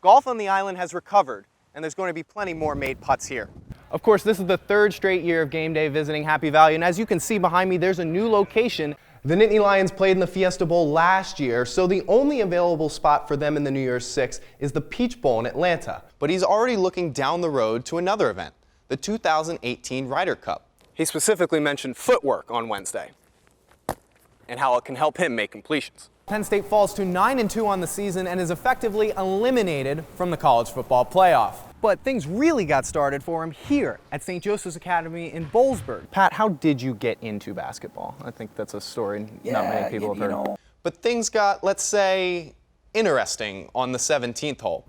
golf on the island has recovered, and there's going to be plenty more made putts here. Of course, this is the third straight year of game day visiting Happy Valley, and as you can see behind me, there's a new location. The Nittany Lions played in the Fiesta Bowl last year, so the only available spot for them in the New Year's Six is the Peach Bowl in Atlanta. But he's already looking down the road to another event, the 2018 Ryder Cup. He specifically mentioned footwork on Wednesday and how it can help him make completions. Penn State falls to 9-2 on the season and is effectively eliminated from the college football playoff. But things really got started for him here at St. Joseph's Academy in Boalsburg. Pat, how did you get into basketball? I think that's a story not many people have heard. But things got, let's say, interesting on the 17th hole.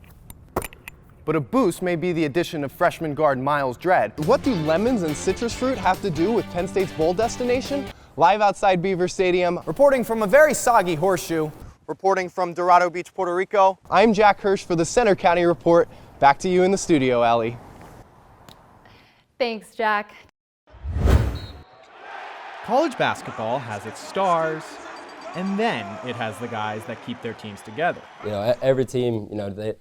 But a boost may be the addition of freshman guard Miles Dredd. What do lemons and citrus fruit have to do with Penn State's bowl destination? Live outside Beaver Stadium, reporting from a very soggy horseshoe, reporting from Dorado Beach, Puerto Rico, I'm Jack Hirsh for the Center County Report. Back to you in the studio, Allie. Thanks, Jack. College basketball has its stars, and then it has the guys that keep their teams together. You know, every team,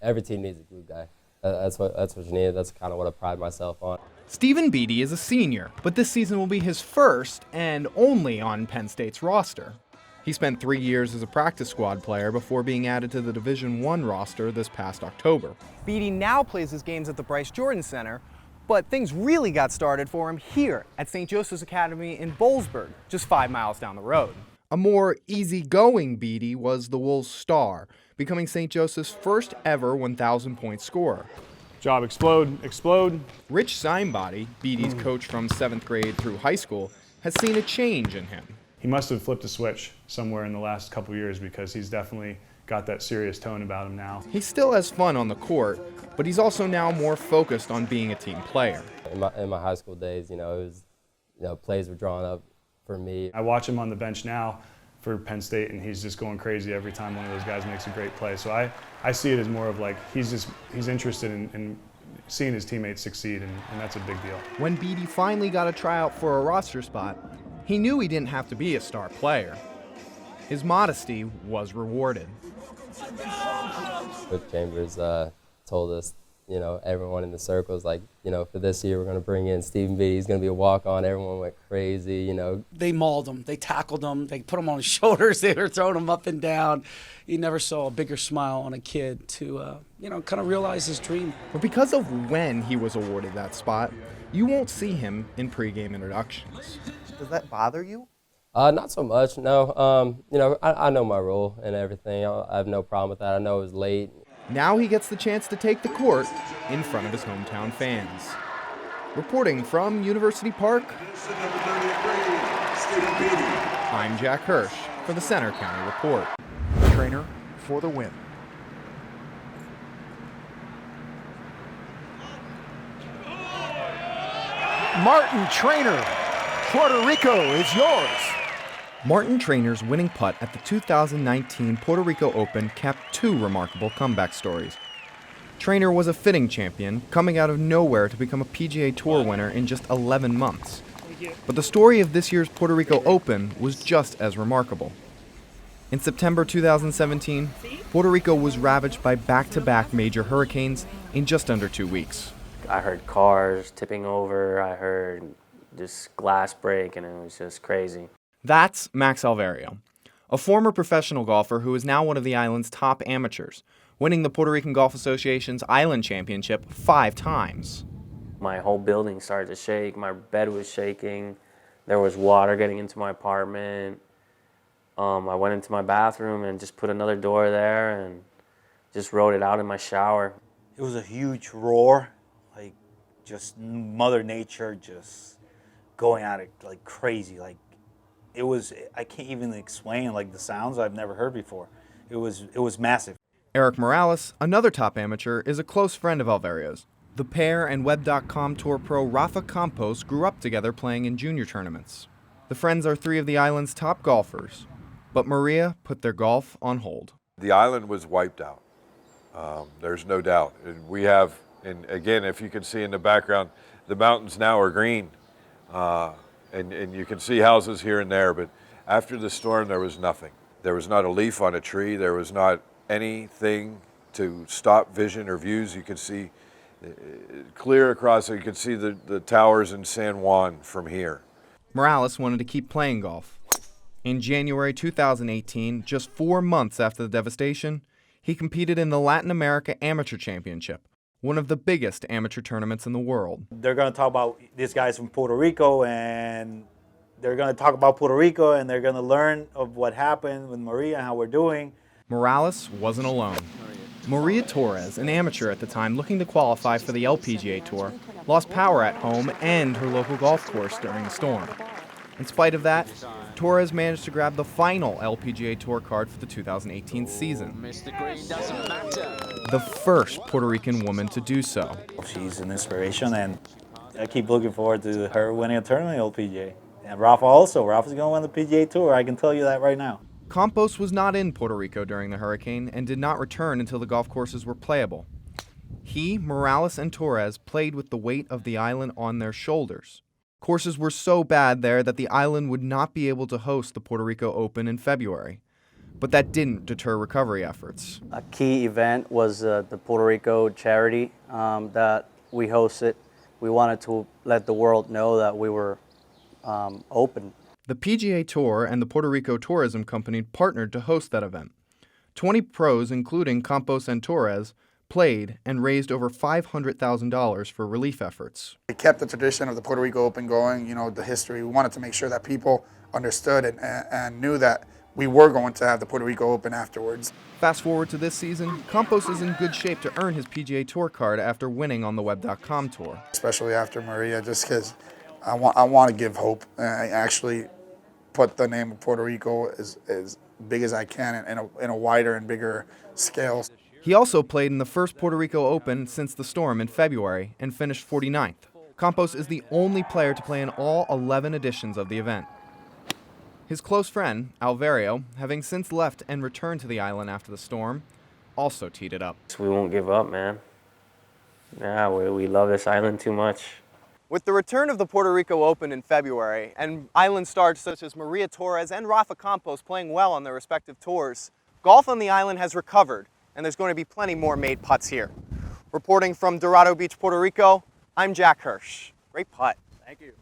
every team needs a glue guy. That's what you need. That's kind of what I pride myself on. Stephen Beatty is a senior, but this season will be his first and only on Penn State's roster. He spent 3 years as a practice squad player before being added to the Division I roster this past October. Beatty now plays his games at the Bryce Jordan Center, but things really got started for him here at St. Joseph's Academy in Boalsburg, just 5 miles down the road. A more easygoing Beatty was the Wolves' star, becoming St. Joseph's first ever 1,000-point scorer. Job explode, explode. Rich Seinbody, Beatty's coach from 7th grade through high school, has seen a change in him. He must have flipped a switch somewhere in the last couple years because he's definitely got that serious tone about him now. He still has fun on the court, but he's also now more focused on being a team player. In my high school days, it was, plays were drawn up for me. I watch him on the bench now for Penn State, and he's just going crazy every time one of those guys makes a great play. So I see it as more of like he's interested in seeing his teammates succeed, and that's a big deal. When Beatty finally got a tryout for a roster spot, he knew he didn't have to be a star player. His modesty was rewarded. Coach Chambers told us, everyone in the circle is like, for this year we're going to bring in Stephen Beatty. He's going to be a walk-on. Everyone went crazy, They mauled him. They tackled him. They put him on his shoulders. They were throwing him up and down. You never saw a bigger smile on a kid to, kind of realize his dream. But because of when he was awarded that spot, you won't see him in pregame introductions. Does that bother you? Not so much, no. I know my role and everything. I have no problem with that. I know it was late. Now he gets the chance to take the court in front of his hometown fans. Reporting from University Park, I'm Jack Hirsh for the Center County Report. Trainer for the win. Martin Trainer, Puerto Rico is yours. Martin Trainer's winning putt at the 2019 Puerto Rico Open capped 2 remarkable comeback stories. Trainer was a fitting champion, coming out of nowhere to become a PGA Tour winner in just 11 months. But the story of this year's Puerto Rico Open was just as remarkable. In September 2017, Puerto Rico was ravaged by back-to-back major hurricanes in just under 2 weeks. I heard cars tipping over, I heard just glass break, and it was just crazy. That's Max Alvario, a former professional golfer who is now one of the island's top amateurs, winning the Puerto Rican Golf Association's Island Championship 5 times. My whole building started to shake, my bed was shaking, there was water getting into my apartment. I went into my bathroom and just put another door there and just wrote it out in my shower. It was a huge roar, like just Mother Nature just going at it like crazy. Like it was, I can't even explain like the sounds I've never heard before. It was massive. Eric Morales, another top amateur, is a close friend of Alvario's. The pair and Web.com tour pro Rafa Campos grew up together playing in junior tournaments. The friends are 3 of the island's top golfers, but Maria put their golf on hold. The island was wiped out. There's no doubt. And we have, and again, if you can see in the background, the mountains now are green. And you can see houses here and there, but after the storm, there was nothing. There was not a leaf on a tree. There was not anything to stop vision or views. You can see clear across, so you can see the towers in San Juan from here. Morales wanted to keep playing golf. In January 2018, just 4 months after the devastation, he competed in the Latin America Amateur Championship, one of the biggest amateur tournaments in the world. They're going to talk about this guy's from Puerto Rico, and they're going to talk about Puerto Rico, and they're going to learn of what happened with Maria and how we're doing. Morales wasn't alone. Maria Torres, an amateur at the time looking to qualify for the LPGA Tour, lost power at home and her local golf course during the storm. In spite of that, Torres managed to grab the final LPGA Tour card for the 2018 season. The first Puerto Rican woman to do so. She's an inspiration, and I keep looking forward to her winning a tournament at LPGA. And Rafa also. Rafa's going to win the PGA Tour, I can tell you that right now. Campos was not in Puerto Rico during the hurricane and did not return until the golf courses were playable. He, Morales, and Torres played with the weight of the island on their shoulders. Courses were so bad there that the island would not be able to host the Puerto Rico Open in February. But that didn't deter recovery efforts. A key event was the Puerto Rico charity that we hosted. We wanted to let the world know that we were open. The PGA Tour and the Puerto Rico Tourism Company partnered to host that event. 20 pros, including Campos and Torres, played and raised over $500,000 for relief efforts. We kept the tradition of the Puerto Rico Open going, the history. We wanted to make sure that people understood and knew that we were going to have the Puerto Rico Open afterwards. Fast forward to this season, Campos is in good shape to earn his PGA Tour card after winning on the Web.com Tour. Especially after Maria, just because I want to give hope. I actually put the name of Puerto Rico as big as I can in a wider and bigger scale. He also played in the first Puerto Rico Open since the storm in February and finished 49th. Campos is the only player to play in all 11 editions of the event. His close friend, Alvario, having since left and returned to the island after the storm, also teed it up. We won't give up, man. Yeah, we love this island too much. With the return of the Puerto Rico Open in February and island stars such as Maria Torres and Rafa Campos playing well on their respective tours, golf on the island has recovered, and there's going to be plenty more made putts here. Reporting from Dorado Beach, Puerto Rico, I'm Jack Hirsh. Great putt. Thank you.